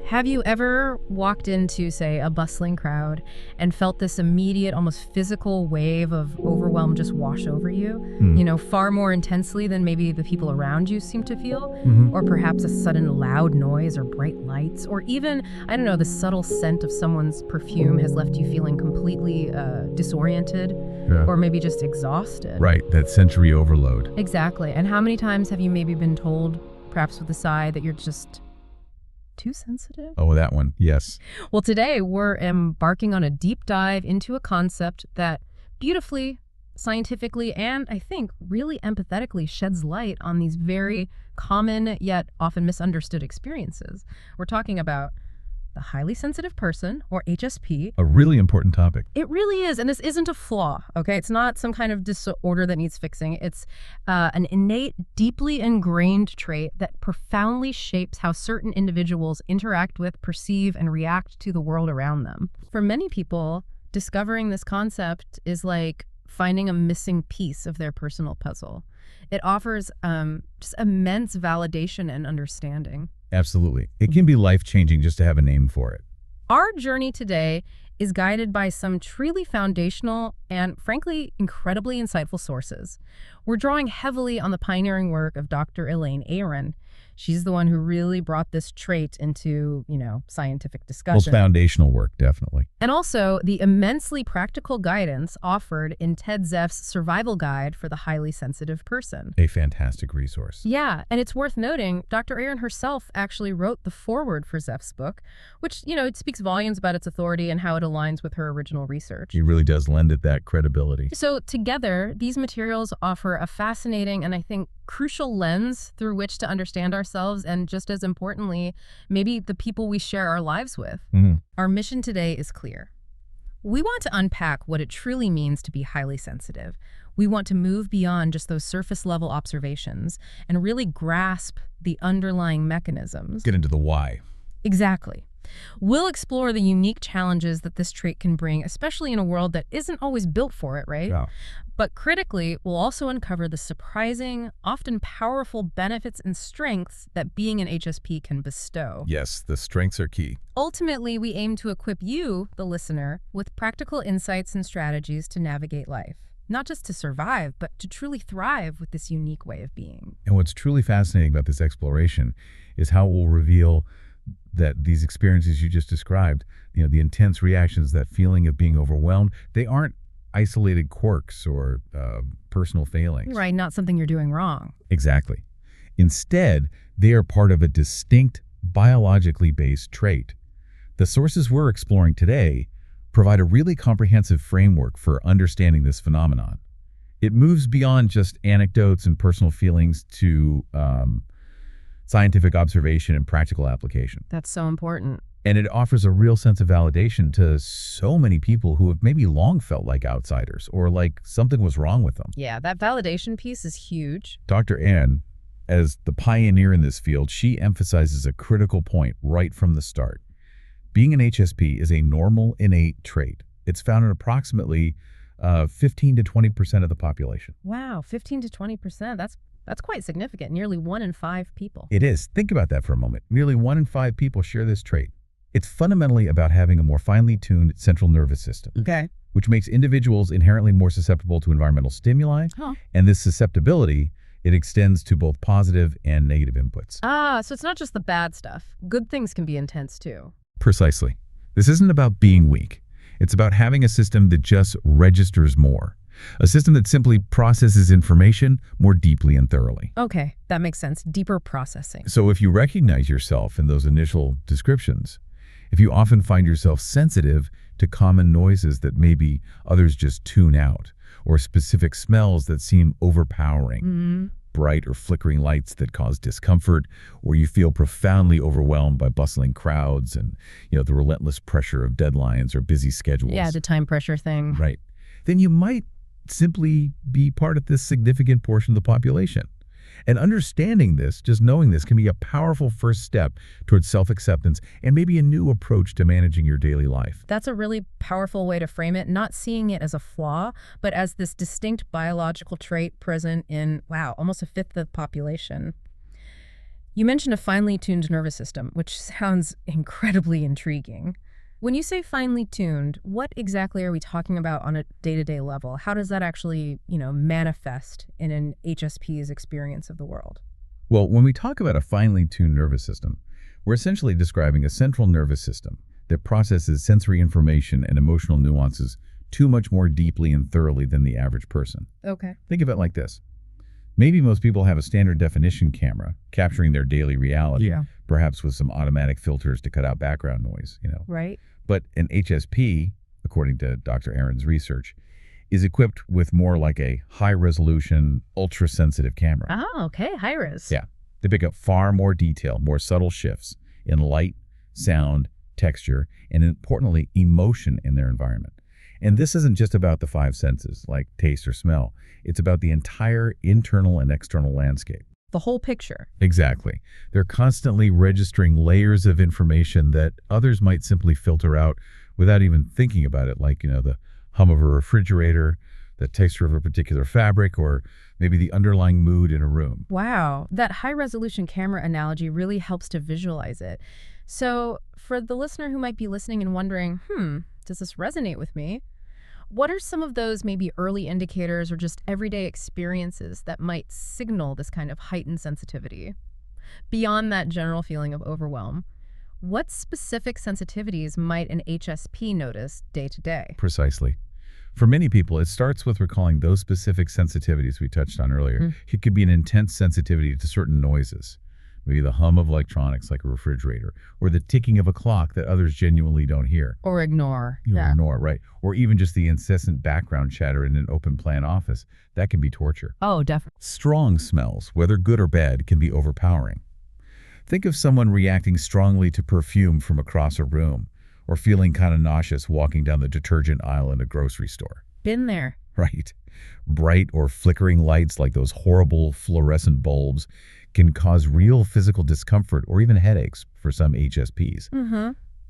Have you ever walked into, say, a bustling crowd and felt this immediate, almost physical wave of overwhelm just wash over you? Far more intensely than maybe the people around you seem to feel? Or perhaps a sudden loud noise or bright lights? Or even, I don't know, the subtle scent of someone's perfume has left you feeling completely disoriented? Yeah. Or maybe just exhausted? Right, that sensory overload. Exactly. And how many times have you maybe been told, perhaps with a sigh, that you're just too sensitive? Oh, that one, yes. Well, today we're embarking on a deep dive into a concept that beautifully, scientifically, and I think really empathetically sheds light on these very common yet often misunderstood experiences. We're talking about the highly sensitive person, or HSP. A really important topic. It really is, and this isn't a flaw, okay? It's not some kind of disorder that needs fixing. It's an innate, deeply ingrained trait that profoundly shapes how certain individuals interact with, perceive, and react to the world around them. For many people, discovering this concept is like finding a missing piece of their personal puzzle. It offers just immense validation and understanding. Absolutely. It can be life-changing just to have a name for it. Our journey today is guided by some truly foundational and, frankly, incredibly insightful sources. We're drawing heavily on the pioneering work of Dr. Elaine Aron. She's the one who really brought this trait into, scientific discussion. Well, foundational work, definitely. And also the immensely practical guidance offered in Ted Zeff's Survival Guide for the Highly Sensitive Person. A fantastic resource. Yeah, and it's worth noting, Dr. Aron herself actually wrote the foreword for Zeff's book, which, it speaks volumes about its authority and how it aligns with her original research. It really does lend it that credibility. So together, these materials offer a fascinating and I think crucial lens through which to understand ourselves and, just as importantly, maybe the people we share our lives with. Our mission today is clear. We want to unpack what it truly means to be highly sensitive. We want to move beyond just those surface-level observations and really grasp the underlying mechanisms. Get into the why. Exactly. We'll explore the unique challenges that this trait can bring, especially in a world that isn't always built for it, right? Yeah. But critically, we'll also uncover the surprising, often powerful benefits and strengths that being an HSP can bestow. Yes, the strengths are key. Ultimately, we aim to equip you, the listener, with practical insights and strategies to navigate life. Not just to survive, but to truly thrive with this unique way of being. And what's truly fascinating about this exploration is how it will reveal that these experiences you just described, the intense reactions, that feeling of being overwhelmed, they aren't isolated quirks or personal failings. Right, not something you're doing wrong. Exactly. Instead, they are part of a distinct biologically based trait. The sources we're exploring today provide a really comprehensive framework for understanding this phenomenon. It moves beyond just anecdotes and personal feelings to scientific observation and practical application. That's so important. And it offers a real sense of validation to so many people who have maybe long felt like outsiders or like something was wrong with them. Yeah, that validation piece is huge. Dr. Aron, as the pioneer in this field, she emphasizes a critical point right from the start. Being an HSP is a normal, innate trait. It's found in approximately 15 to 20% of the population. Wow, 15 to 20%. That's quite significant. Nearly 1 in 5 people. It is. Think about that for a moment. Nearly 1 in 5 people share this trait. It's fundamentally about having a more finely tuned central nervous system. Okay. Which makes individuals inherently more susceptible to environmental stimuli. And this susceptibility, it extends to both positive and negative inputs. So it's not just the bad stuff. Good things can be intense too. Precisely. This isn't about being weak. It's about having a system that just registers more. A system that simply processes information more deeply and thoroughly. Okay, that makes sense. Deeper processing. So if you recognize yourself in those initial descriptions, if you often find yourself sensitive to common noises that maybe others just tune out, or specific smells that seem overpowering, bright or flickering lights that cause discomfort, or you feel profoundly overwhelmed by bustling crowds and, the relentless pressure of deadlines or busy schedules. Yeah, the time pressure thing. Right. Then you might simply be part of this significant portion of the population. And understanding this, just knowing this, can be a powerful first step towards self-acceptance and maybe a new approach to managing your daily life. That's a really powerful way to frame it, not seeing it as a flaw, but as this distinct biological trait present in, almost a fifth of the population. You mentioned a finely tuned nervous system, which sounds incredibly intriguing. When you say finely tuned, what exactly are we talking about on a day-to-day level? How does that actually, manifest in an HSP's experience of the world? Well, when we talk about a finely tuned nervous system, we're essentially describing a central nervous system that processes sensory information and emotional nuances too much more deeply and thoroughly than the average person. Okay. Think of it like this. Maybe most people have a standard definition camera capturing their daily reality, perhaps with some automatic filters to cut out background noise. Right. But an HSP, according to Dr. Aron's research, is equipped with more like a high-resolution, ultra-sensitive camera. Oh, okay. High res. Yeah. They pick up far more detail, more subtle shifts in light, sound, texture, and importantly, emotion in their environment. And this isn't just about the five senses, like taste or smell. It's about the entire internal and external landscape. The whole picture. Exactly. They're constantly registering layers of information that others might simply filter out without even thinking about it, like, the hum of a refrigerator, the texture of a particular fabric, or maybe the underlying mood in a room. Wow. That high-resolution camera analogy really helps to visualize it. So for the listener who might be listening and wondering, does this resonate with me? What are some of those maybe early indicators or just everyday experiences that might signal this kind of heightened sensitivity? Beyond that general feeling of overwhelm, what specific sensitivities might an HSP notice day to day? Precisely. For many people, it starts with recalling those specific sensitivities we touched on earlier. It could be an intense sensitivity to certain noises, maybe the hum of electronics like a refrigerator, or the ticking of a clock that others genuinely don't hear. Or ignore. Ignore, right. Or even just the incessant background chatter in an open plan office. That can be torture. Oh, definitely. Strong smells, whether good or bad, can be overpowering. Think of someone reacting strongly to perfume from across a room, or feeling kind of nauseous walking down the detergent aisle in a grocery store. Been there. Right. Bright or flickering lights like those horrible fluorescent bulbs can cause real physical discomfort or even headaches for some HSPs.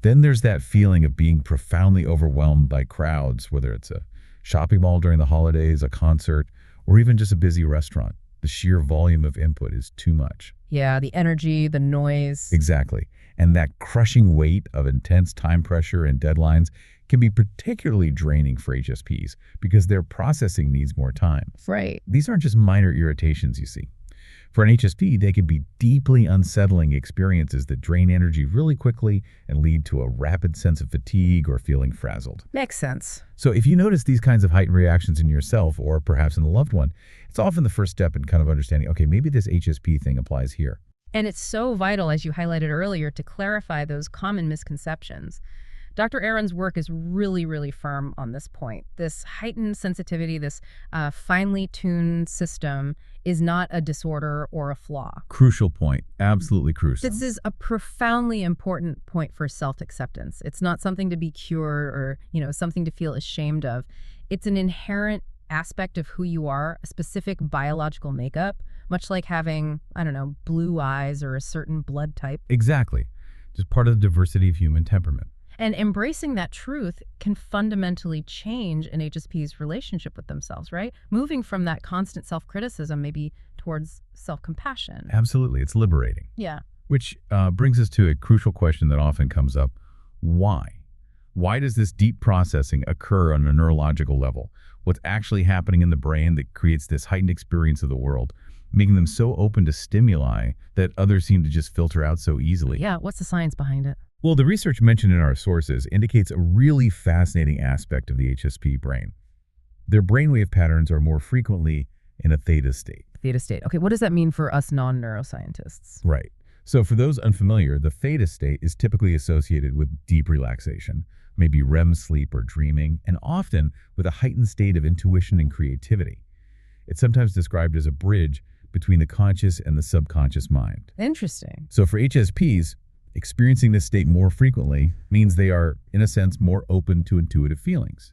Then there's that feeling of being profoundly overwhelmed by crowds, whether it's a shopping mall during the holidays, a concert, or even just a busy restaurant. The sheer volume of input is too much. Yeah, the energy, the noise. Exactly. And that crushing weight of intense time pressure and deadlines can be particularly draining for HSPs because their processing needs more time. Right. These aren't just minor irritations, you see. For an HSP, they can be deeply unsettling experiences that drain energy really quickly and lead to a rapid sense of fatigue or feeling frazzled. Makes sense. So if you notice these kinds of heightened reactions in yourself or perhaps in a loved one, it's often the first step in kind of understanding, okay, maybe this HSP thing applies here. And it's so vital, as you highlighted earlier, to clarify those common misconceptions. Dr. Aron's work is really, really firm on this point. This heightened sensitivity, this finely tuned system is not a disorder or a flaw. Crucial point. Absolutely crucial. This is a profoundly important point for self-acceptance. It's not something to be cured or, something to feel ashamed of. It's an inherent aspect of who you are, a specific biological makeup, much like having, blue eyes or a certain blood type. Exactly. Just part of the diversity of human temperament. And embracing that truth can fundamentally change an HSP's relationship with themselves, right? Moving from that constant self-criticism maybe towards self-compassion. Absolutely. It's liberating. Yeah. Which brings us to a crucial question that often comes up. Why? Why does this deep processing occur on a neurological level? What's actually happening in the brain that creates this heightened experience of the world, making them so open to stimuli that others seem to just filter out so easily? Yeah, what's the science behind it? Well, the research mentioned in our sources indicates a really fascinating aspect of the HSP brain. Their brainwave patterns are more frequently in a theta state. Theta state. Okay, what does that mean for us non-neuroscientists? Right. So for those unfamiliar, the theta state is typically associated with deep relaxation, maybe REM sleep or dreaming, and often with a heightened state of intuition and creativity. It's sometimes described as a bridge between the conscious and the subconscious mind. Interesting. So for HSPs, experiencing this state more frequently means they are, in a sense, more open to intuitive feelings.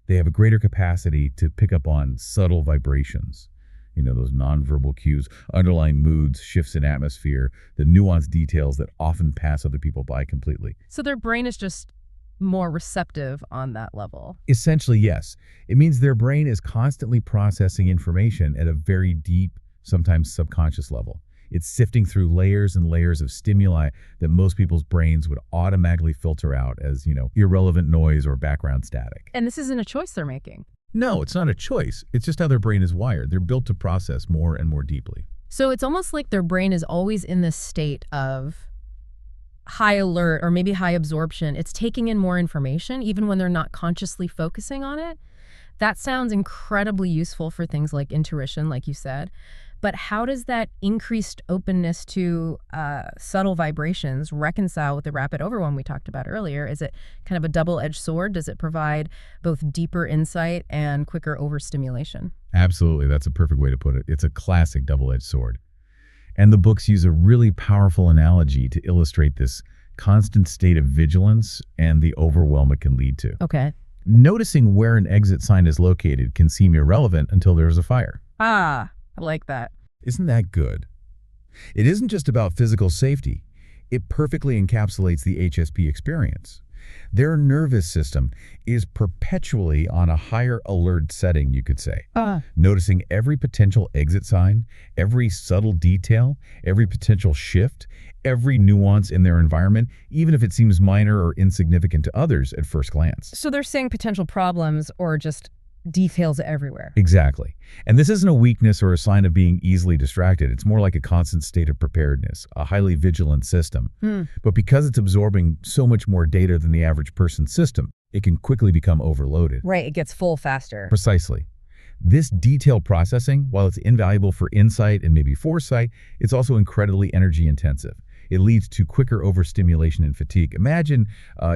They have a greater capacity to pick up on subtle vibrations, those nonverbal cues, underlying moods, shifts in atmosphere, the nuanced details that often pass other people by completely. So their brain is just more receptive on that level. Essentially, yes. It means their brain is constantly processing information at a very deep, sometimes subconscious level. It's sifting through layers and layers of stimuli that most people's brains would automatically filter out as, irrelevant noise or background static. And this isn't a choice they're making. No, it's not a choice. It's just how their brain is wired. They're built to process more and more deeply. So it's almost like their brain is always in this state of high alert or maybe high absorption. It's taking in more information even when they're not consciously focusing on it. That sounds incredibly useful for things like intuition, like you said. But how does that increased openness to subtle vibrations reconcile with the rapid overwhelm we talked about earlier? Is it kind of a double-edged sword? Does it provide both deeper insight and quicker overstimulation? Absolutely. That's a perfect way to put it. It's a classic double-edged sword. And the books use a really powerful analogy to illustrate this constant state of vigilance and the overwhelm it can lead to. Okay. Noticing where an exit sign is located can seem irrelevant until there's a fire. Ah, I like that. Isn't that good? It isn't just about physical safety. It perfectly encapsulates the HSP experience. Their nervous system is perpetually on a higher alert setting, you could say. Noticing every potential exit sign, every subtle detail, every potential shift, every nuance in their environment, even if it seems minor or insignificant to others at first glance. So they're seeing potential problems or just details everywhere. Exactly. And this isn't a weakness or a sign of being easily distracted. It's more like a constant state of preparedness, a highly vigilant system. But because it's absorbing so much more data than the average person's system, it can quickly become overloaded. Right, it gets full faster. Precisely. This detailed processing, while it's invaluable for insight and maybe foresight, it's also incredibly energy intensive. It leads to quicker overstimulation and fatigue. Imagine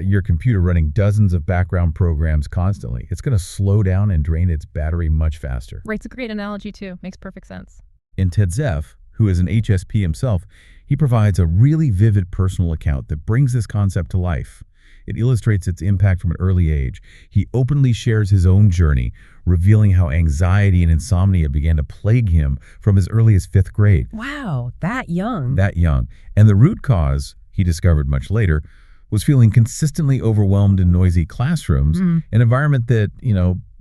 your computer running dozens of background programs constantly. It's going to slow down and drain its battery much faster. Right, it's a great analogy too. Makes perfect sense. And Ted Zeff, who is an HSP himself, he provides a really vivid personal account that brings this concept to life. It illustrates its impact from an early age. He openly shares his own journey, revealing how anxiety and insomnia began to plague him from as early as 5th grade. Wow, that young. That young. And the root cause, he discovered much later, was feeling consistently overwhelmed in noisy classrooms, an environment that,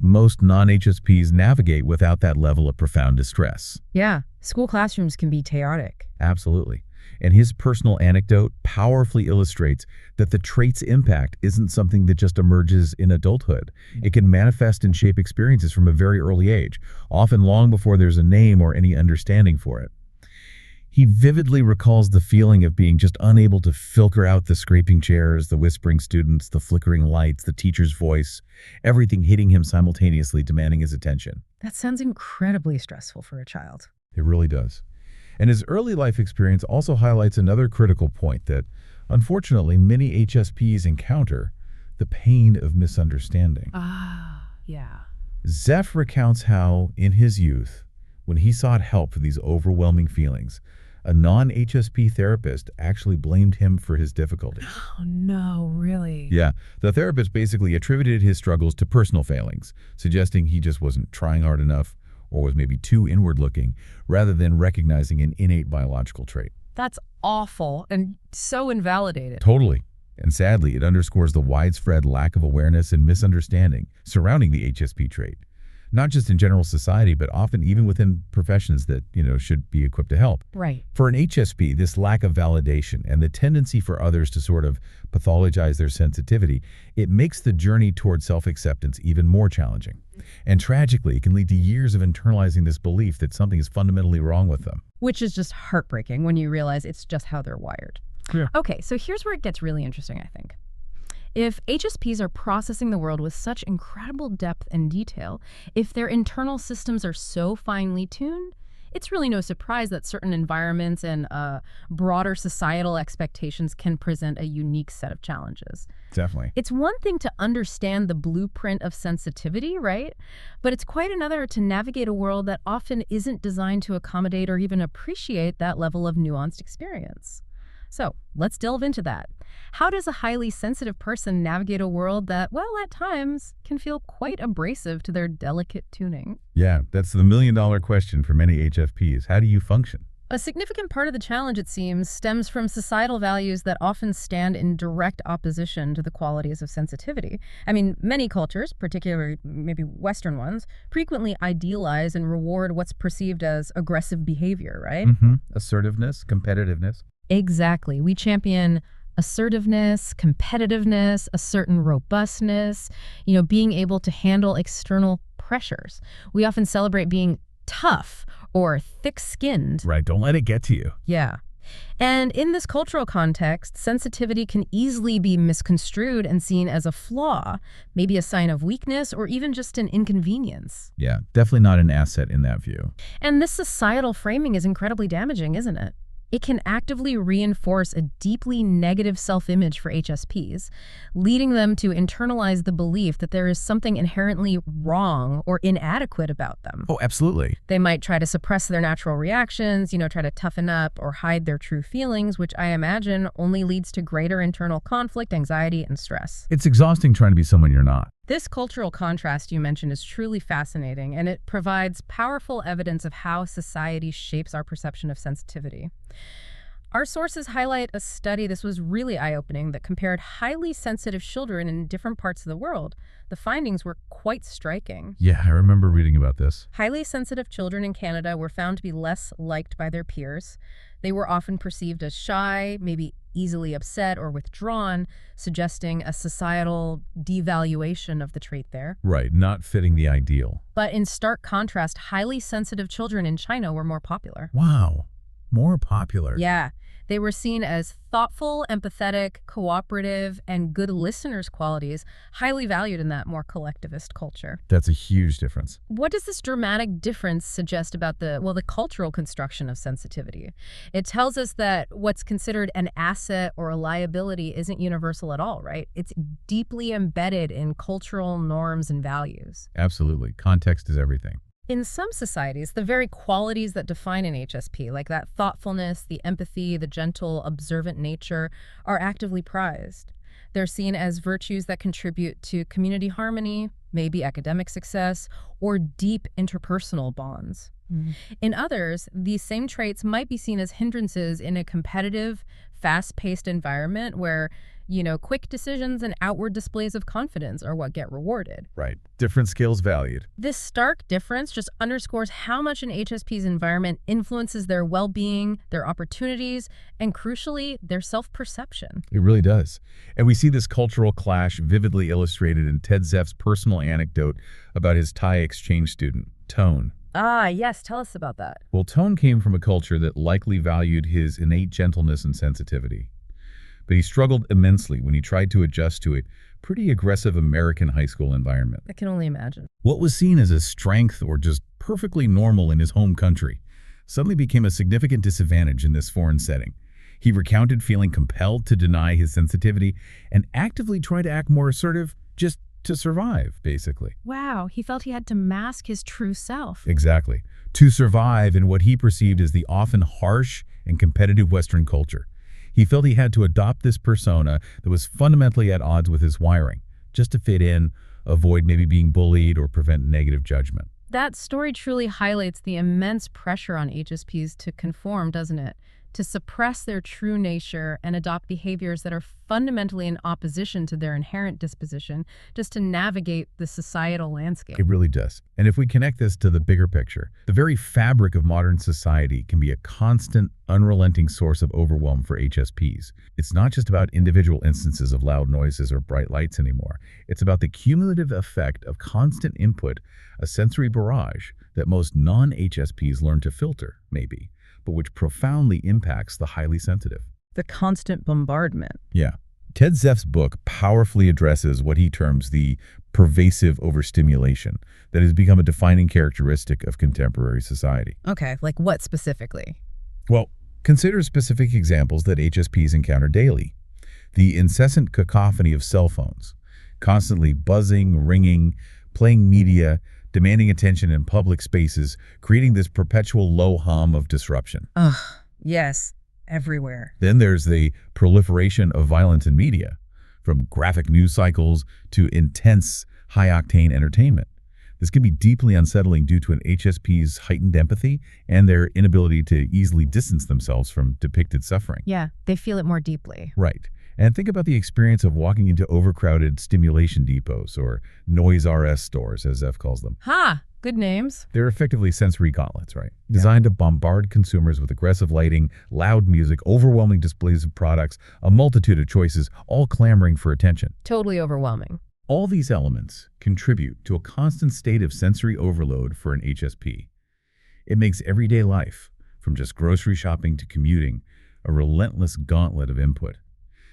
most non-HSPs navigate without that level of profound distress. Yeah, school classrooms can be chaotic. Absolutely. And his personal anecdote powerfully illustrates that the trait's impact isn't something that just emerges in adulthood. It can manifest and shape experiences from a very early age, often long before there's a name or any understanding for it. He vividly recalls the feeling of being just unable to filter out the scraping chairs, the whispering students, the flickering lights, the teacher's voice, everything hitting him simultaneously, demanding his attention. That sounds incredibly stressful for a child. It really does. And his early life experience also highlights another critical point that, unfortunately, many HSPs encounter: the pain of misunderstanding. Yeah. Zeff recounts how, in his youth, when he sought help for these overwhelming feelings, a non-HSP therapist actually blamed him for his difficulties. Oh, no, really? Yeah, the therapist basically attributed his struggles to personal failings, suggesting he just wasn't trying hard enough or was maybe too inward-looking, rather than recognizing an innate biological trait. That's awful and so invalidated. Totally. And sadly, it underscores the widespread lack of awareness and misunderstanding surrounding the HSP trait. Not just in general society, but often even within professions that, should be equipped to help. Right. For an HSP, this lack of validation and the tendency for others to sort of pathologize their sensitivity, it makes the journey toward self-acceptance even more challenging. And tragically, it can lead to years of internalizing this belief that something is fundamentally wrong with them. Which is just heartbreaking when you realize it's just how they're wired. Yeah. Okay, so here's where it gets really interesting, I think. If HSPs are processing the world with such incredible depth and detail, if their internal systems are so finely tuned, it's really no surprise that certain environments and broader societal expectations can present a unique set of challenges. Definitely. It's one thing to understand the blueprint of sensitivity, right? But it's quite another to navigate a world that often isn't designed to accommodate or even appreciate that level of nuanced experience. So let's delve into that. How does a highly sensitive person navigate a world that, well, at times can feel quite abrasive to their delicate tuning? Yeah, that's the million-dollar question for many HFPs. How do you function? A significant part of the challenge, it seems, stems from societal values that often stand in direct opposition to the qualities of sensitivity. I mean, many cultures, particularly maybe Western ones, frequently idealize and reward what's perceived as aggressive behavior, right? Assertiveness, competitiveness. Exactly. We champion assertiveness, competitiveness, a certain robustness, being able to handle external pressures. We often celebrate being tough or thick-skinned. Right, don't let it get to you. Yeah. And in this cultural context, sensitivity can easily be misconstrued and seen as a flaw, maybe a sign of weakness or even just an inconvenience. Yeah, definitely not an asset in that view. And this societal framing is incredibly damaging, isn't it? It can actively reinforce a deeply negative self-image for HSPs, leading them to internalize the belief that there is something inherently wrong or inadequate about them. Oh, absolutely. They might try to suppress their natural reactions, try to toughen up or hide their true feelings, which I imagine only leads to greater internal conflict, anxiety, and stress. It's exhausting trying to be someone you're not. This cultural contrast you mentioned is truly fascinating, and it provides powerful evidence of how society shapes our perception of sensitivity. Our sources highlight a study, this was really eye-opening, that compared highly sensitive children in different parts of the world. The findings were quite striking. Yeah, I remember reading about this. Highly sensitive children in Canada were found to be less liked by their peers. They were often perceived as shy, maybe easily upset or withdrawn, suggesting a societal devaluation of the trait there. Right, not fitting the ideal. But in stark contrast, highly sensitive children in China were more popular. Wow, more popular. Yeah, they were seen as thoughtful, empathetic, cooperative, and good listeners qualities, highly valued in that more collectivist culture. That's a huge difference. What does this dramatic difference suggest about the cultural construction of sensitivity? It tells us that what's considered an asset or a liability isn't universal at all, right? It's deeply embedded in cultural norms and values. Absolutely. Context is everything. In some societies, the very qualities that define an HSP, like that thoughtfulness, the empathy, the gentle, observant nature, are actively prized. They're seen as virtues that contribute to community harmony, maybe academic success, or deep interpersonal bonds. In others, these same traits might be seen as hindrances in a competitive, fast-paced environment where, quick decisions and outward displays of confidence are what get rewarded. Right. Different skills valued. This stark difference just underscores how much an HSP's environment influences their well-being, their opportunities, and crucially, their self-perception. It really does. And we see this cultural clash vividly illustrated in Ted Zeff's personal anecdote about his Thai exchange student, Tone. Ah, yes. Tell us about that. Well, Tone came from a culture that likely valued his innate gentleness and sensitivity. But he struggled immensely when he tried to adjust to a pretty aggressive American high school environment. I can only imagine. What was seen as a strength or just perfectly normal in his home country suddenly became a significant disadvantage in this foreign setting. He recounted feeling compelled to deny his sensitivity and actively try to act more assertive just to survive, basically. Wow, he felt he had to mask his true self. Exactly. To survive in what he perceived as the often harsh and competitive Western culture. He felt he had to adopt this persona that was fundamentally at odds with his wiring, just to fit in, avoid maybe being bullied, or prevent negative judgment. That story truly highlights the immense pressure on HSPs to conform, doesn't it? To suppress their true nature and adopt behaviors that are fundamentally in opposition to their inherent disposition, just to navigate the societal landscape. It really does. And if we connect this to the bigger picture, the very fabric of modern society can be a constant, unrelenting source of overwhelm for HSPs. It's not just about individual instances of loud noises or bright lights anymore. It's about the cumulative effect of constant input, a sensory barrage that most non-HSPs learn to filter, maybe, but which profoundly impacts the highly sensitive. The constant bombardment. Yeah. Ted Zeff's book powerfully addresses what he terms the pervasive overstimulation that has become a defining characteristic of contemporary society. Okay, like what specifically? Well, consider specific examples that HSPs encounter daily. The incessant cacophony of cell phones, constantly buzzing, ringing, playing media, demanding attention in public spaces, creating this perpetual low hum of disruption. Ugh, yes, everywhere. Then there's the proliferation of violence in media, from graphic news cycles to intense, high-octane entertainment. This can be deeply unsettling due to an HSP's heightened empathy and their inability to easily distance themselves from depicted suffering. Yeah, they feel it more deeply. Right. And think about the experience of walking into overcrowded stimulation depots or noise RS stores, as Zeff calls them. Ha! Good names. They're effectively sensory gauntlets, right? Designed to bombard consumers with aggressive lighting, loud music, overwhelming displays of products, a multitude of choices, all clamoring for attention. Totally overwhelming. All these elements contribute to a constant state of sensory overload for an HSP. It makes everyday life, from just grocery shopping to commuting, a relentless gauntlet of input.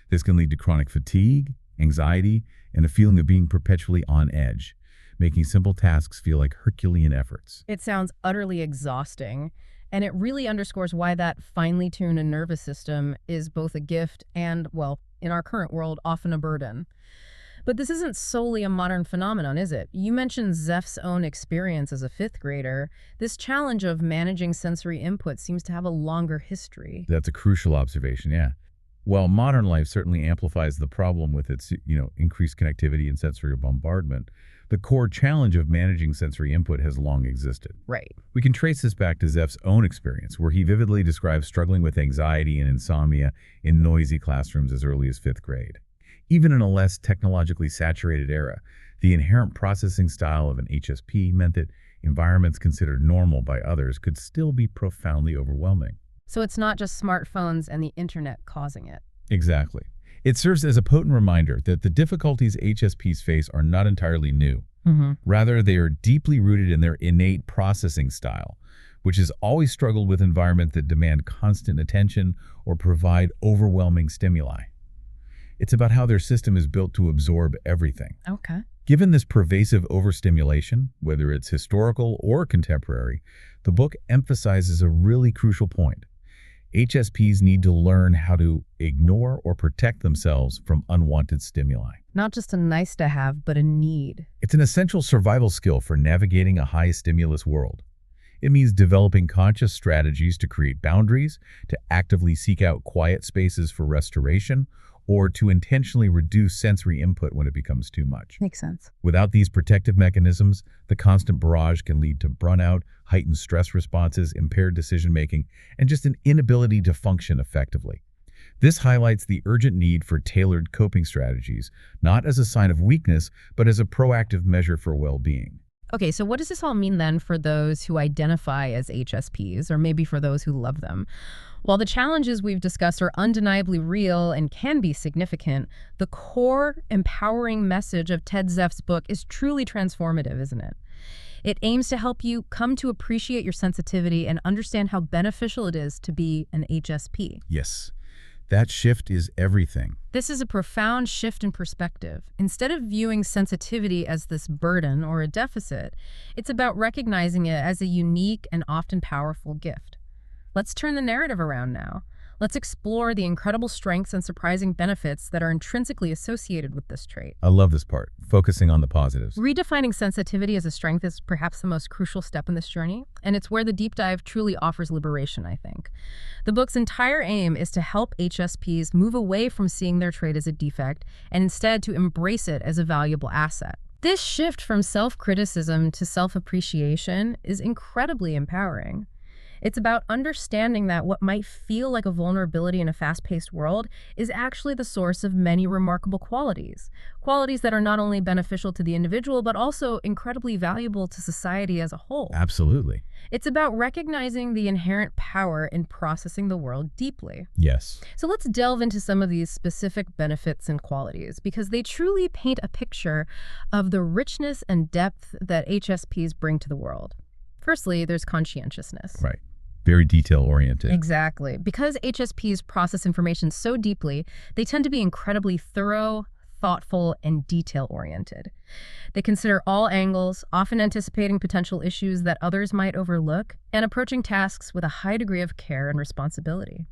This can lead to chronic fatigue, anxiety, and a feeling of being perpetually on edge, making simple tasks feel like Herculean efforts. It sounds utterly exhausting, and it really underscores why that finely tuned nervous system is both a gift and, well, in our current world, often a burden. But this isn't solely a modern phenomenon, is it? You mentioned Zeff's own experience as a fifth grader. This challenge of managing sensory input seems to have a longer history. That's a crucial observation, yeah. While modern life certainly amplifies the problem with its, increased connectivity and sensory bombardment, the core challenge of managing sensory input has long existed. Right. We can trace this back to Zeff's own experience, where he vividly describes struggling with anxiety and insomnia in noisy classrooms as early as fifth grade. Even in a less technologically saturated era, the inherent processing style of an HSP meant that environments considered normal by others could still be profoundly overwhelming. So it's not just smartphones and the internet causing it. Exactly. It serves as a potent reminder that the difficulties HSPs face are not entirely new. Rather, they are deeply rooted in their innate processing style, which has always struggled with environments that demand constant attention or provide overwhelming stimuli. It's about how their system is built to absorb everything. Okay. Given this pervasive overstimulation, whether it's historical or contemporary, the book emphasizes a really crucial point. HSPs need to learn how to ignore or protect themselves from unwanted stimuli. Not just a nice to have, but a need. It's an essential survival skill for navigating a high-stimulus world. It means developing conscious strategies to create boundaries, to actively seek out quiet spaces for restoration, or to intentionally reduce sensory input when it becomes too much. Makes sense. Without these protective mechanisms, the constant barrage can lead to burnout, heightened stress responses, impaired decision-making, and just an inability to function effectively. This highlights the urgent need for tailored coping strategies, not as a sign of weakness, but as a proactive measure for well-being. Okay, so what does this all mean then for those who identify as HSPs, or maybe for those who love them? While the challenges we've discussed are undeniably real and can be significant, the core, empowering message of Ted Zeff's book is truly transformative, isn't it? It aims to help you come to appreciate your sensitivity and understand how beneficial it is to be an HSP. Yes, that shift is everything. This is a profound shift in perspective. Instead of viewing sensitivity as this burden or a deficit, it's about recognizing it as a unique and often powerful gift. Let's turn the narrative around now. Let's explore the incredible strengths and surprising benefits that are intrinsically associated with this trait. I love this part, focusing on the positives. Redefining sensitivity as a strength is perhaps the most crucial step in this journey, and it's where the deep dive truly offers liberation, I think. The book's entire aim is to help HSPs move away from seeing their trait as a defect and instead to embrace it as a valuable asset. This shift from self-criticism to self-appreciation is incredibly empowering. It's about understanding that what might feel like a vulnerability in a fast-paced world is actually the source of many remarkable qualities. Qualities that are not only beneficial to the individual, but also incredibly valuable to society as a whole. Absolutely. It's about recognizing the inherent power in processing the world deeply. Yes. So let's delve into some of these specific benefits and qualities, because they truly paint a picture of the richness and depth that HSPs bring to the world. Firstly, there's conscientiousness. Right. Very detail-oriented. Exactly. Because HSPs process information so deeply, they tend to be incredibly thorough, thoughtful, and detail-oriented. They consider all angles, often anticipating potential issues that others might overlook, and approaching tasks with a high degree of care and responsibility.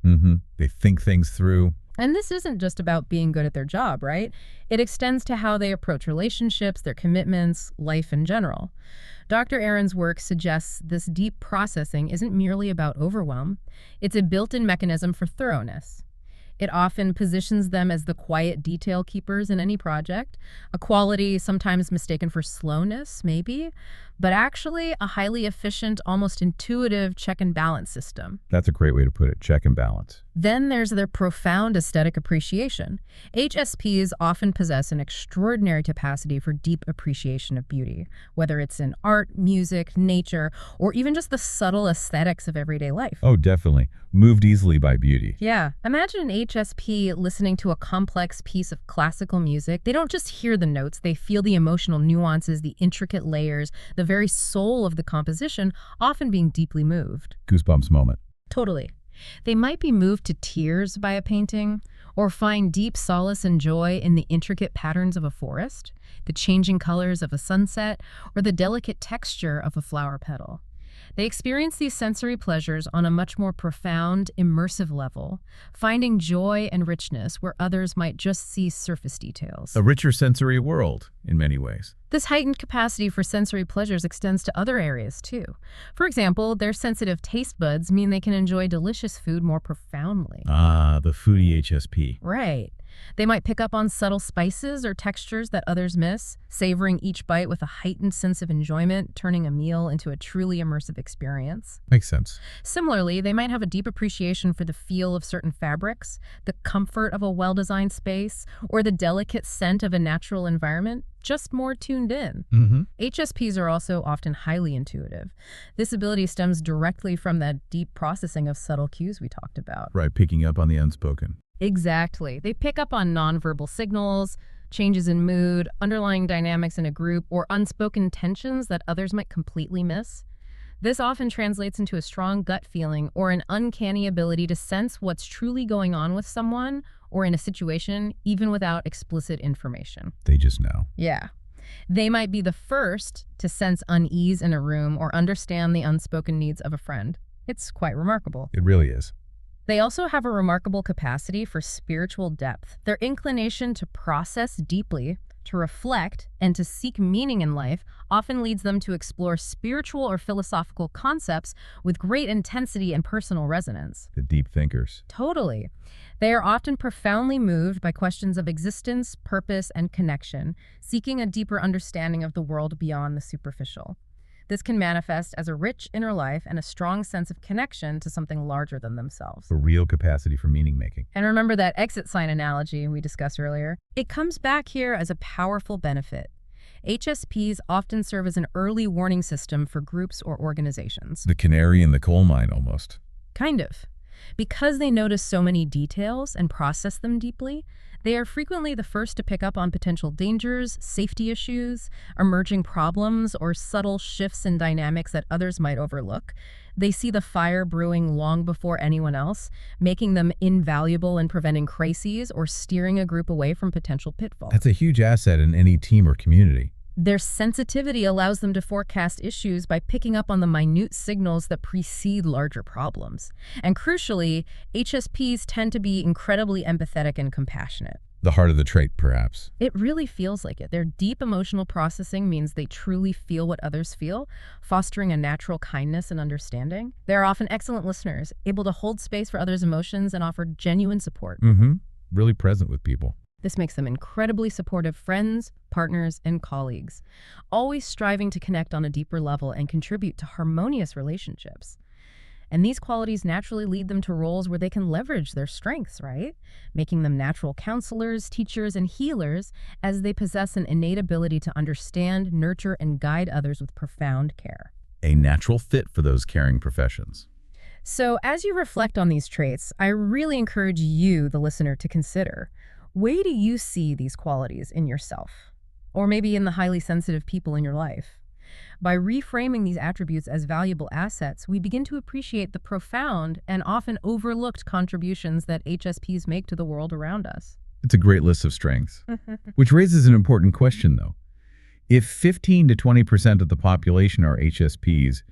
They think things through. And this isn't just about being good at their job, right? It extends to how they approach relationships, their commitments, life in general. Dr. Aron's work suggests this deep processing isn't merely about overwhelm. It's a built-in mechanism for thoroughness. It often positions them as the quiet detail keepers in any project, a quality sometimes mistaken for slowness, maybe, but actually a highly efficient, almost intuitive check and balance system. That's a great way to put it, check and balance. Then there's their profound aesthetic appreciation. HSPs often possess an extraordinary capacity for deep appreciation of beauty, whether it's in art, music, nature, or even just the subtle aesthetics of everyday life. Oh, definitely. Moved easily by beauty. Yeah. Imagine an HSP listening to a complex piece of classical music. They don't just hear the notes, they feel the emotional nuances, the intricate layers, the very soul of the composition, often being deeply moved. Goosebumps moment. Totally. They might be moved to tears by a painting, or find deep solace and joy in the intricate patterns of a forest, the changing colors of a sunset, or the delicate texture of a flower petal. They experience these sensory pleasures on a much more profound, immersive level, finding joy and richness where others might just see surface details. A richer sensory world, in many ways. This heightened capacity for sensory pleasures extends to other areas, too. For example, their sensitive taste buds mean they can enjoy delicious food more profoundly. Ah, the foodie HSP. Right. They might pick up on subtle spices or textures that others miss, savoring each bite with a heightened sense of enjoyment, turning a meal into a truly immersive experience. Makes sense. Similarly, they might have a deep appreciation for the feel of certain fabrics, the comfort of a well-designed space, or the delicate scent of a natural environment, just more tuned in. HSPs are also often highly intuitive. This ability stems directly from that deep processing of subtle cues we talked about. Right, picking up on the unspoken. Exactly. They pick up on nonverbal signals, changes in mood, underlying dynamics in a group, or unspoken tensions that others might completely miss. This often translates into a strong gut feeling or an uncanny ability to sense what's truly going on with someone or in a situation, even without explicit information. They just know. Yeah. They might be the first to sense unease in a room or understand the unspoken needs of a friend. It's quite remarkable. It really is. They also have a remarkable capacity for spiritual depth. Their inclination to process deeply, to reflect, and to seek meaning in life often leads them to explore spiritual or philosophical concepts with great intensity and personal resonance. The deep thinkers. Totally. They are often profoundly moved by questions of existence, purpose, and connection, seeking a deeper understanding of the world beyond the superficial. This can manifest as a rich inner life and a strong sense of connection to something larger than themselves. A real capacity for meaning making. And remember that exit sign analogy we discussed earlier? It comes back here as a powerful benefit. HSPs often serve as an early warning system for groups or organizations. The canary in the coal mine, almost. Kind of. Because they notice so many details and process them deeply, they are frequently the first to pick up on potential dangers, safety issues, emerging problems, or subtle shifts in dynamics that others might overlook. They see the fire brewing long before anyone else, making them invaluable in preventing crises or steering a group away from potential pitfalls. That's a huge asset in any team or community. Their sensitivity allows them to forecast issues by picking up on the minute signals that precede larger problems. And crucially, HSPs tend to be incredibly empathetic and compassionate. The heart of the trait, perhaps. It really feels like it. Their deep emotional processing means they truly feel what others feel, fostering a natural kindness and understanding. They're often excellent listeners, able to hold space for others' emotions and offer genuine support. Really present with people. This makes them incredibly supportive friends, partners, and colleagues, always striving to connect on a deeper level and contribute to harmonious relationships. And these qualities naturally lead them to roles where they can leverage their strengths, right? Making them natural counselors, teachers, and healers, as they possess an innate ability to understand, nurture, and guide others with profound care. A natural fit for those caring professions. So as you reflect on these traits, I really encourage you, the listener, to consider, where do you see these qualities in yourself? Or maybe in the highly sensitive people in your life? By reframing these attributes as valuable assets, we begin to appreciate the profound and often overlooked contributions that HSPs make to the world around us. It's a great list of strengths. Which raises an important question, though. If 15 to 20% of the population are HSPs,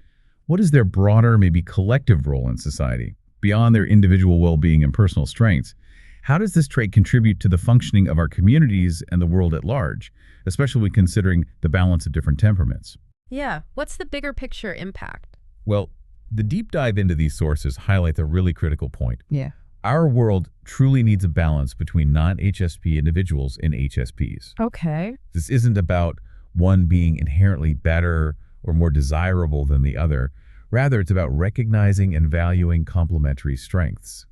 what is their broader, maybe collective role in society? Beyond their individual well-being and personal strengths, how does this trait contribute to the functioning of our communities and the world at large, especially when considering the balance of different temperaments? Yeah, what's the bigger picture impact? Well, the deep dive into these sources highlights a really critical point. Yeah. Our world truly needs a balance between non-HSP individuals and HSPs. Okay. This isn't about one being inherently better or more desirable than the other. Rather, it's about recognizing and valuing complementary strengths.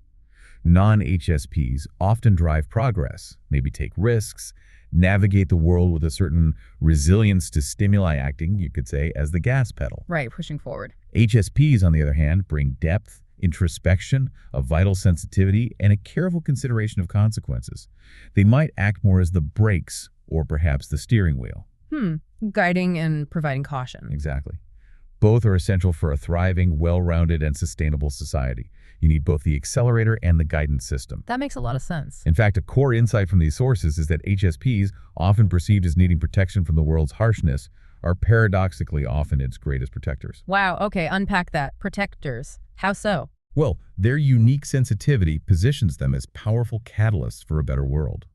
Non-HSPs often drive progress, maybe take risks, navigate the world with a certain resilience to stimuli acting, you could say, as the gas pedal. Right, pushing forward. HSPs, on the other hand, bring depth, introspection, a vital sensitivity, and a careful consideration of consequences. They might act more as the brakes or perhaps the steering wheel. Guiding and providing caution. Exactly. Both are essential for a thriving, well-rounded, and sustainable society. You need both the accelerator and the guidance system. That makes a lot of sense. In fact, a core insight from these sources is that HSPs, often perceived as needing protection from the world's harshness, are paradoxically often its greatest protectors. Wow, okay, unpack that. Protectors. How so? Well, their unique sensitivity positions them as powerful catalysts for a better world.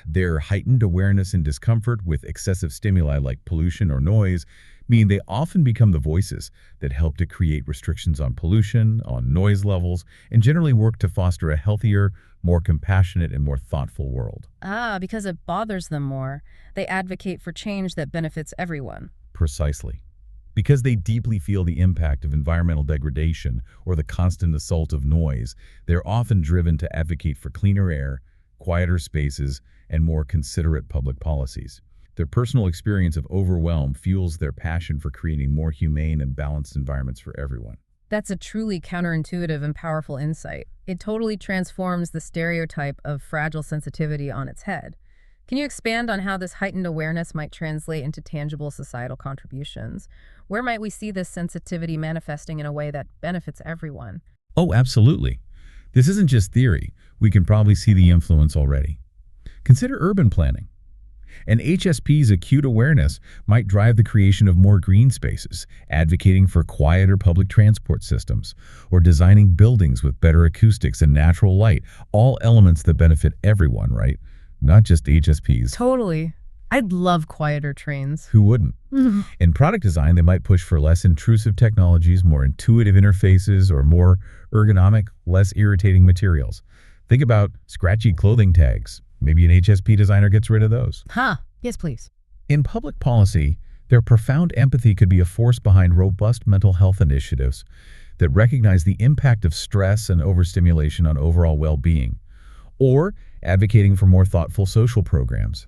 Their heightened awareness and discomfort with excessive stimuli like pollution or noise mean they often become the voices that help to create restrictions on pollution, on noise levels, and generally work to foster a healthier, more compassionate, and more thoughtful world. Because it bothers them more. They advocate for change that benefits everyone. Precisely. Because they deeply feel the impact of environmental degradation or the constant assault of noise, they're often driven to advocate for cleaner air, quieter spaces, and more considerate public policies. Their personal experience of overwhelm fuels their passion for creating more humane and balanced environments for everyone. That's a truly counterintuitive and powerful insight. It totally transforms the stereotype of fragile sensitivity on its head. Can you expand on how this heightened awareness might translate into tangible societal contributions? Where might we see this sensitivity manifesting in a way that benefits everyone? Oh, absolutely. This isn't just theory. We can probably see the influence already. Consider urban planning. An HSP's acute awareness might drive the creation of more green spaces, advocating for quieter public transport systems, or designing buildings with better acoustics and natural light, all elements that benefit everyone, right? Not just HSPs. Totally. I'd love quieter trains. Who wouldn't? In product design, they might push for less intrusive technologies, more intuitive interfaces, or more ergonomic, less irritating materials. Think about scratchy clothing tags. Maybe an HSP designer gets rid of those. Yes, please. In public policy, their profound empathy could be a force behind robust mental health initiatives that recognize the impact of stress and overstimulation on overall well-being, or advocating for more thoughtful social programs.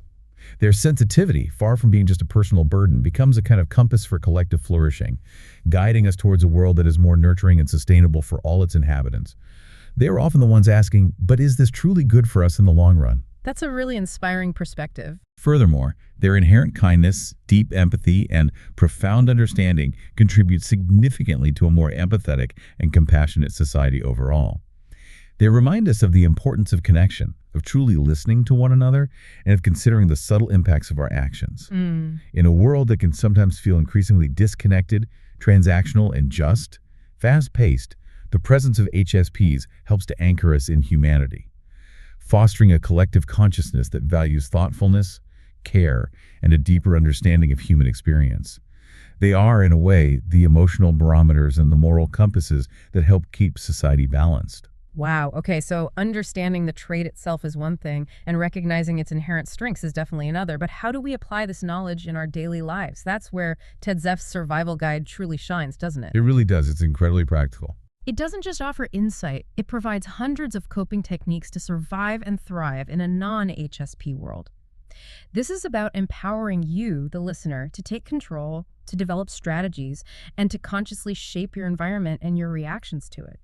Their sensitivity, far from being just a personal burden, becomes a kind of compass for collective flourishing, guiding us towards a world that is more nurturing and sustainable for all its inhabitants. They are often the ones asking, but is this truly good for us in the long run? That's a really inspiring perspective. Furthermore, their inherent kindness, deep empathy, and profound understanding contribute significantly to a more empathetic and compassionate society overall. They remind us of the importance of connection, of truly listening to one another, and of considering the subtle impacts of our actions. In a world that can sometimes feel increasingly disconnected, transactional, and just, fast-paced, the presence of HSPs helps to anchor us in humanity, fostering a collective consciousness that values thoughtfulness, care, and a deeper understanding of human experience. They are, in a way, the emotional barometers and the moral compasses that help keep society balanced. Wow. Okay, so understanding the trait itself is one thing, and recognizing its inherent strengths is definitely another. But how do we apply this knowledge in our daily lives? That's where Ted Zeff's survival guide truly shines, doesn't it? It really does. It's incredibly practical. It doesn't just offer insight, it provides hundreds of coping techniques to survive and thrive in a non-HSP world. This is about empowering you, the listener, to take control, to develop strategies, and to consciously shape your environment and your reactions to it.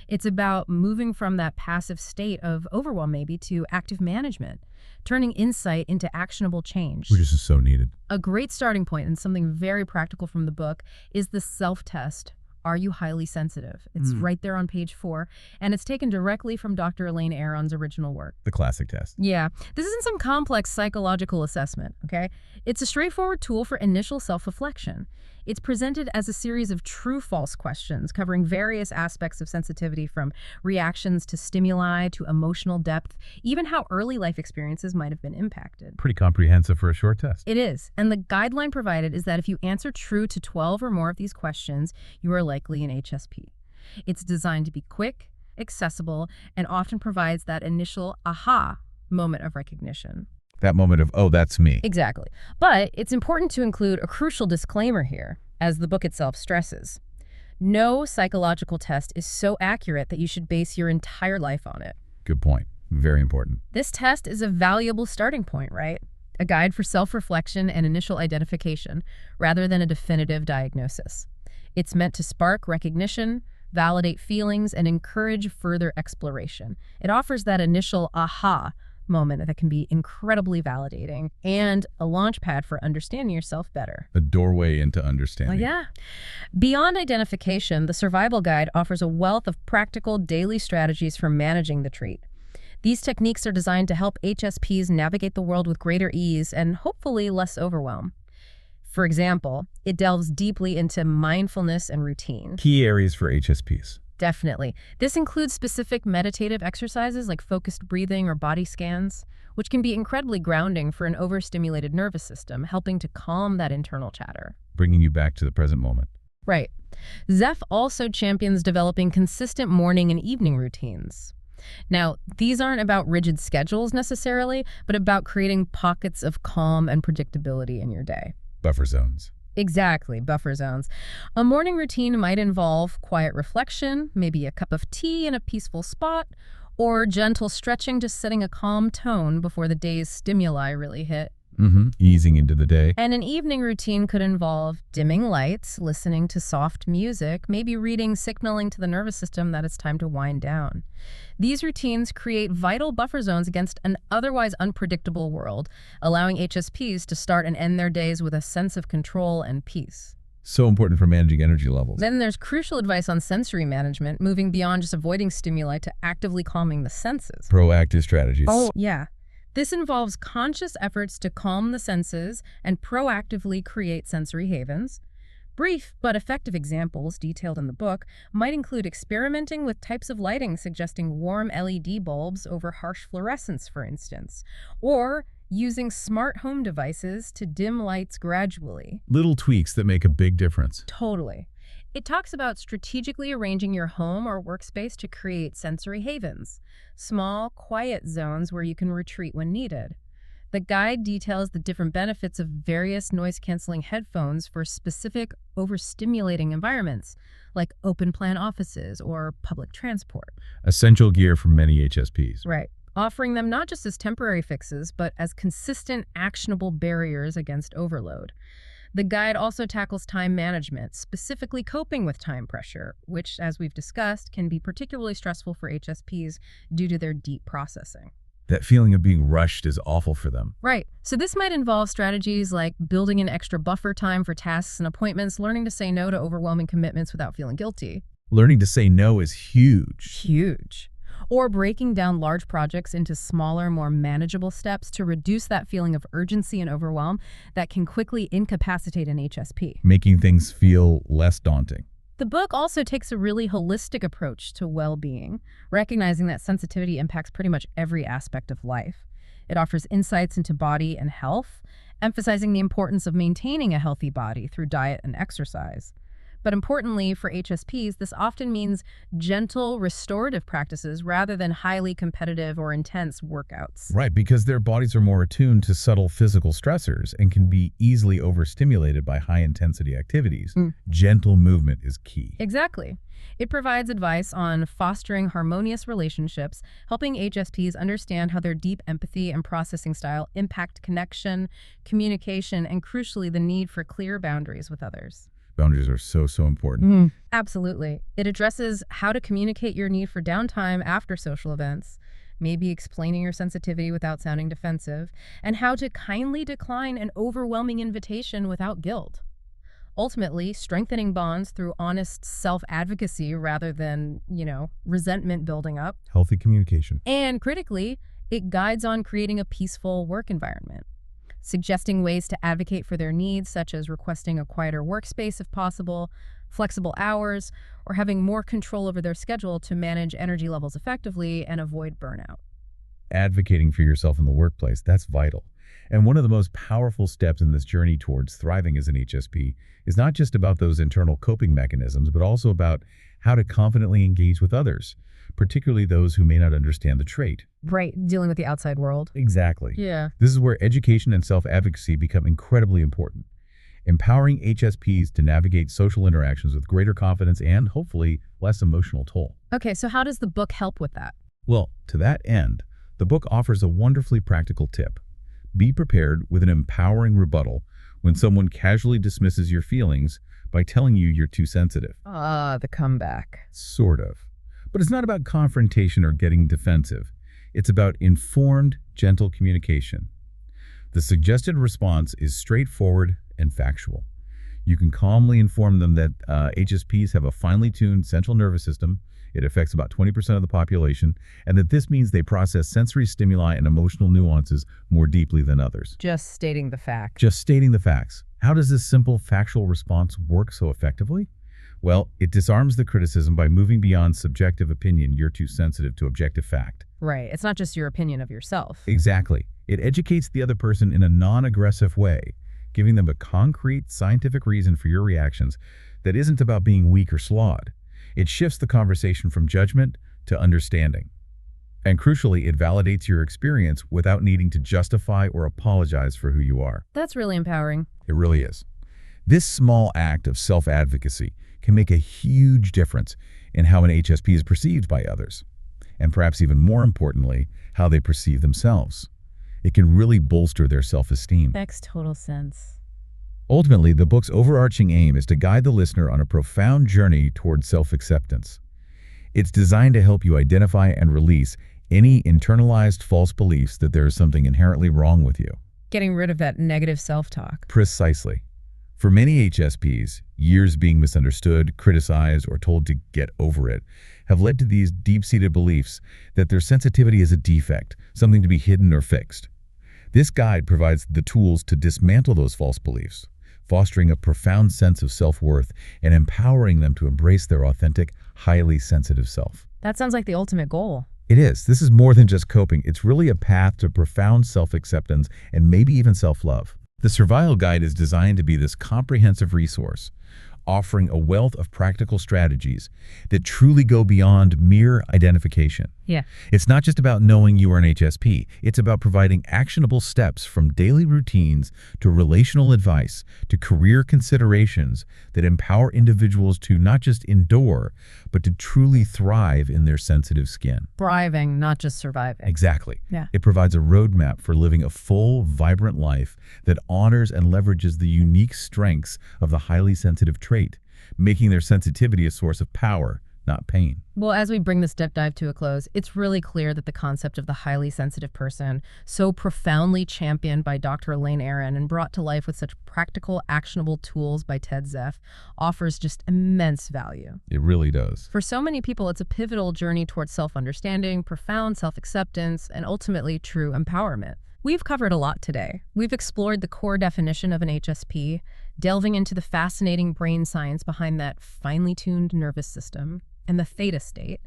It's about moving from that passive state of overwhelm maybe to active management, turning insight into actionable change. Which is so needed. A great starting point and something very practical from the book is the self-test. Are you highly sensitive? It's right there on page 4, and it's taken directly from Dr. Elaine Aron's original work. The classic test. Yeah, this isn't some complex psychological assessment, okay? It's a straightforward tool for initial self-reflection. It's presented as a series of true-false questions covering various aspects of sensitivity, from reactions to stimuli to emotional depth, even how early life experiences might have been impacted. Pretty comprehensive for a short test. It is, and the guideline provided is that if you answer true to 12 or more of these questions, you are likely an HSP. It's designed to be quick, accessible, and often provides that initial aha moment of recognition. That moment of, oh, that's me. Exactly. But it's important to include a crucial disclaimer here, as the book itself stresses. No psychological test is so accurate that you should base your entire life on it. Good point. Very important. This test is a valuable starting point, right? A guide for self-reflection and initial identification, rather than a definitive diagnosis. It's meant to spark recognition, validate feelings, and encourage further exploration. It offers that initial aha moment that can be incredibly validating and a launch pad for understanding yourself better. A doorway into understanding. Well, yeah. Beyond identification, the survival guide offers a wealth of practical daily strategies for managing the trait. These techniques are designed to help HSPs navigate the world with greater ease and hopefully less overwhelm. For example, it delves deeply into mindfulness and routine. Key areas for HSPs. Definitely. This includes specific meditative exercises like focused breathing or body scans, which can be incredibly grounding for an overstimulated nervous system, helping to calm that internal chatter. Bringing you back to the present moment. Right. Zeff also champions developing consistent morning and evening routines. Now, these aren't about rigid schedules necessarily, but about creating pockets of calm and predictability in your day. Buffer zones. Exactly, buffer zones. A morning routine might involve quiet reflection, maybe a cup of tea in a peaceful spot, or gentle stretching, just setting a calm tone before the day's stimuli really hit. Easing into the day. And an evening routine could involve dimming lights, listening to soft music, maybe reading signaling to the nervous system that it's time to wind down. These routines create vital buffer zones against an otherwise unpredictable world, allowing HSPs to start and end their days with a sense of control and peace. So important for managing energy levels. Then there's crucial advice on sensory management, moving beyond just avoiding stimuli to actively calming the senses. Proactive strategies. Oh, yeah. This involves conscious efforts to calm the senses and proactively create sensory havens. Brief but effective examples detailed in the book might include experimenting with types of lighting suggesting warm LED bulbs over harsh fluorescence, for instance, or using smart home devices to dim lights gradually. Little tweaks that make a big difference. Totally. It talks about strategically arranging your home or workspace to create sensory havens, small, quiet zones where you can retreat when needed. The guide details the different benefits of various noise-canceling headphones for specific overstimulating environments, like open-plan offices or public transport. Essential gear for many HSPs. Right. Offering them not just as temporary fixes, but as consistent, actionable barriers against overload. The guide also tackles time management, specifically coping with time pressure, which, as we've discussed, can be particularly stressful for HSPs due to their deep processing. That feeling of being rushed is awful for them. Right. So this might involve strategies like building in extra buffer time for tasks and appointments, learning to say no to overwhelming commitments without feeling guilty. Learning to say no is huge. Huge. Or breaking down large projects into smaller, more manageable steps to reduce that feeling of urgency and overwhelm that can quickly incapacitate an HSP. Making things feel less daunting. The book also takes a really holistic approach to well-being, recognizing that sensitivity impacts pretty much every aspect of life. It offers insights into body and health, emphasizing the importance of maintaining a healthy body through diet and exercise. But importantly, for HSPs, this often means gentle, restorative practices rather than highly competitive or intense workouts. Right, because their bodies are more attuned to subtle physical stressors and can be easily overstimulated by high-intensity activities. Gentle movement is key. Exactly. It provides advice on fostering harmonious relationships, helping HSPs understand how their deep empathy and processing style impact connection, communication, and crucially, the need for clear boundaries with others. Boundaries are so important. Absolutely. It addresses how to communicate your need for downtime after social events, maybe explaining your sensitivity without sounding defensive, and how to kindly decline an overwhelming invitation without guilt. Ultimately, strengthening bonds through honest self-advocacy rather than, resentment building up. Healthy communication. And critically, it guides on creating a peaceful work environment, suggesting ways to advocate for their needs, such as requesting a quieter workspace if possible, flexible hours, or having more control over their schedule to manage energy levels effectively and avoid burnout. Advocating for yourself in the workplace, that's vital. And one of the most powerful steps in this journey towards thriving as an HSP is not just about those internal coping mechanisms, but also about how to confidently engage with others. particularly those who may not understand the trait. Right, dealing with the outside world. Exactly. Yeah. This is where education and self-advocacy become incredibly important, empowering HSPs to navigate social interactions with greater confidence and, hopefully, less emotional toll. Okay, so how does the book help with that? Well, to that end, the book offers a wonderfully practical tip. Be prepared with an empowering rebuttal when someone casually dismisses your feelings by telling you you're too sensitive. The comeback. Sort of. But it's not about confrontation or getting defensive. It's about informed, gentle communication. The suggested response is straightforward and factual. You can calmly inform them that HSPs have a finely tuned central nervous system. It affects about 20% of the population, and that this means they process sensory stimuli and emotional nuances more deeply than others. Just stating the fact. Just stating the facts. How does this simple, factual response work so effectively? Well, it disarms the criticism by moving beyond subjective opinion, you're too sensitive, to objective fact. Right, it's not just your opinion of yourself. Exactly. It educates the other person in a non-aggressive way, giving them a concrete, scientific reason for your reactions that isn't about being weak or slawed. It shifts the conversation from judgment to understanding. And crucially, it validates your experience without needing to justify or apologize for who you are. That's really empowering. It really is. This small act of self-advocacy can make a huge difference in how an HSP is perceived by others, and perhaps even more importantly, how they perceive themselves. It can really bolster their self-esteem. Makes total sense. Ultimately, the book's overarching aim is to guide the listener on a profound journey toward self-acceptance. It's designed to help you identify and release any internalized false beliefs that there is something inherently wrong with you. Getting rid of that negative self-talk. Precisely. For many HSPs, years being misunderstood, criticized, or told to get over it have led to these deep-seated beliefs that their sensitivity is a defect, something to be hidden or fixed. This guide provides the tools to dismantle those false beliefs, fostering a profound sense of self-worth and empowering them to embrace their authentic, highly sensitive self. That sounds like the ultimate goal. It is. This is more than just coping. It's really a path to profound self-acceptance and maybe even self-love. The Survival Guide is designed to be this comprehensive resource, offering a wealth of practical strategies that truly go beyond mere identification. Yeah. It's not just about knowing you are an HSP. It's about providing actionable steps from daily routines to relational advice to career considerations that empower individuals to not just endure, but to truly thrive in their sensitive skin. Thriving, not just surviving. Exactly. Yeah. It provides a roadmap for living a full, vibrant life that honors and leverages the unique strengths of the highly sensitive trait, making their sensitivity a source of power, not pain. Well, as we bring this deep dive to a close, it's really clear that the concept of the highly sensitive person, so profoundly championed by Dr. Elaine Aron and brought to life with such practical, actionable tools by Ted Zeff, offers just immense value. It really does. For so many people, it's a pivotal journey towards self-understanding, profound self-acceptance, and ultimately true empowerment. We've covered a lot today. We've explored the core definition of an HSP, delving into the fascinating brain science behind that finely tuned nervous system and the theta state,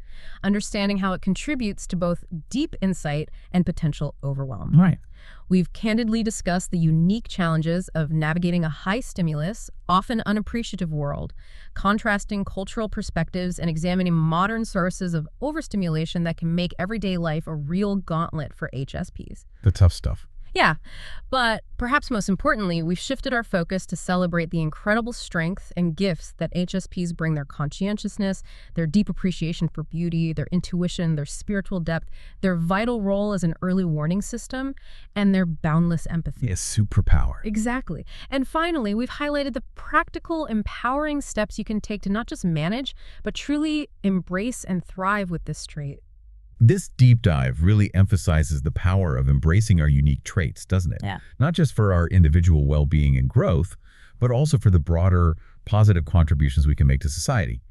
understanding how it contributes to both deep insight and potential overwhelm. Right. We've candidly discussed the unique challenges of navigating a high-stimulus, often unappreciative world, contrasting cultural perspectives and examining modern sources of overstimulation that can make everyday life a real gauntlet for HSPs. The tough stuff. Yeah, but perhaps most importantly, we've shifted our focus to celebrate the incredible strength and gifts that HSPs bring: their conscientiousness, their deep appreciation for beauty, their intuition, their spiritual depth, their vital role as an early warning system, and their boundless empathy. Yeah, superpower. Exactly. And finally, we've highlighted the practical, empowering steps you can take to not just manage, but truly embrace and thrive with this trait. This deep dive really emphasizes the power of embracing our unique traits, doesn't it? Yeah. Not just for our individual well-being and growth, but also for the broader positive contributions we can make to society.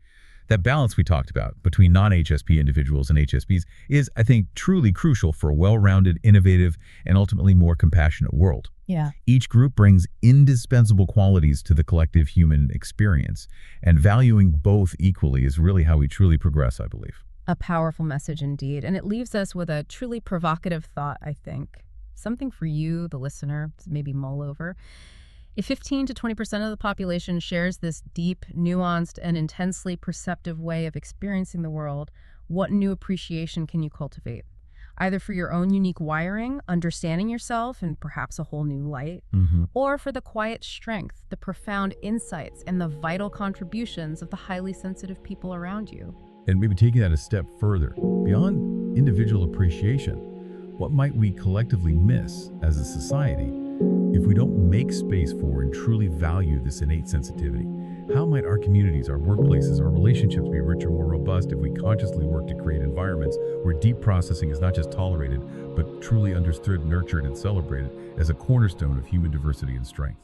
That balance we talked about between non-HSP individuals and HSPs is, I think, truly crucial for a well-rounded, innovative, and ultimately more compassionate world. Yeah. Each group brings indispensable qualities to the collective human experience, and valuing both equally is really how we truly progress, I believe. A powerful message indeed, and it leaves us with a truly provocative thought, I think. Something for you, the listener, to maybe mull over. If 15 to 20% of the population shares this deep, nuanced, and intensely perceptive way of experiencing the world, What new appreciation can you cultivate? Either for your own unique wiring, understanding yourself in perhaps a whole new light, or for the quiet strength, the profound insights, and the vital contributions of the highly sensitive people around you. And maybe taking that a step further, beyond individual appreciation, what might we collectively miss as a society if we don't make space for and truly value this innate sensitivity? How might our communities, our workplaces, our relationships be richer, more robust if we consciously work to create environments where deep processing is not just tolerated, but truly understood, nurtured, and celebrated as a cornerstone of human diversity and strength?